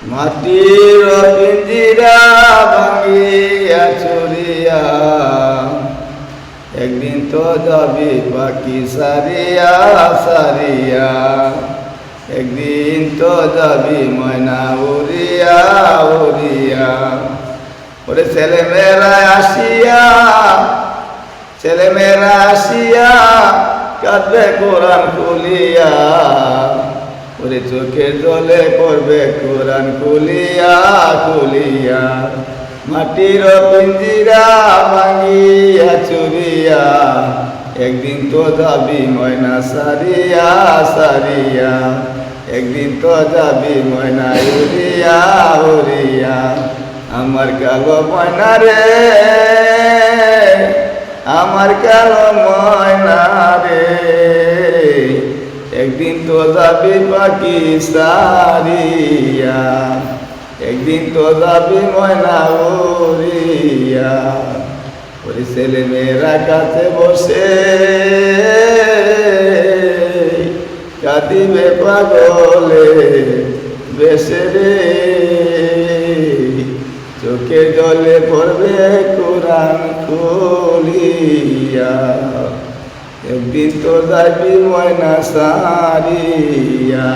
মাটির পিঞ্জিরা ভাঙিয়া চুরিয়া, একদিন তো যাবি পাখি সারিয়া সারিয়া, একদিন তো যাবি ময়না উড়িয়া উড়িয়া। ওরে ছেলেমেয়েরা আসিয়া, ছেলেমেয়েরা আসিয়া কাঁদবে কোরআন খুলিয়া, ওরে চোখের জলে করবে কোরআন খুলিয়া খুলিয়া। মাটির পিঞ্জিরা ভাঙিয়া চুরিয়া, একদিন তো যাবি ময়না সারিয়া সারিয়া, একদিন তো যাবি ময়না উড়িয়া উড়িয়া। আমার কালো ময়না রে, আমার কালো ময়না রে, একদিন তো যাবি পাখি সারিয়া, একদিন তো যাবি ময়না উড়িয়া। ওই ছেলে মেয়েরা কাছে বসে কাঁদিবে পাগলে বেশে রে, চোখে জলে পড়বে কোরআন খুলিয়া, একদিন তো যাবি ময়না সারিয়া।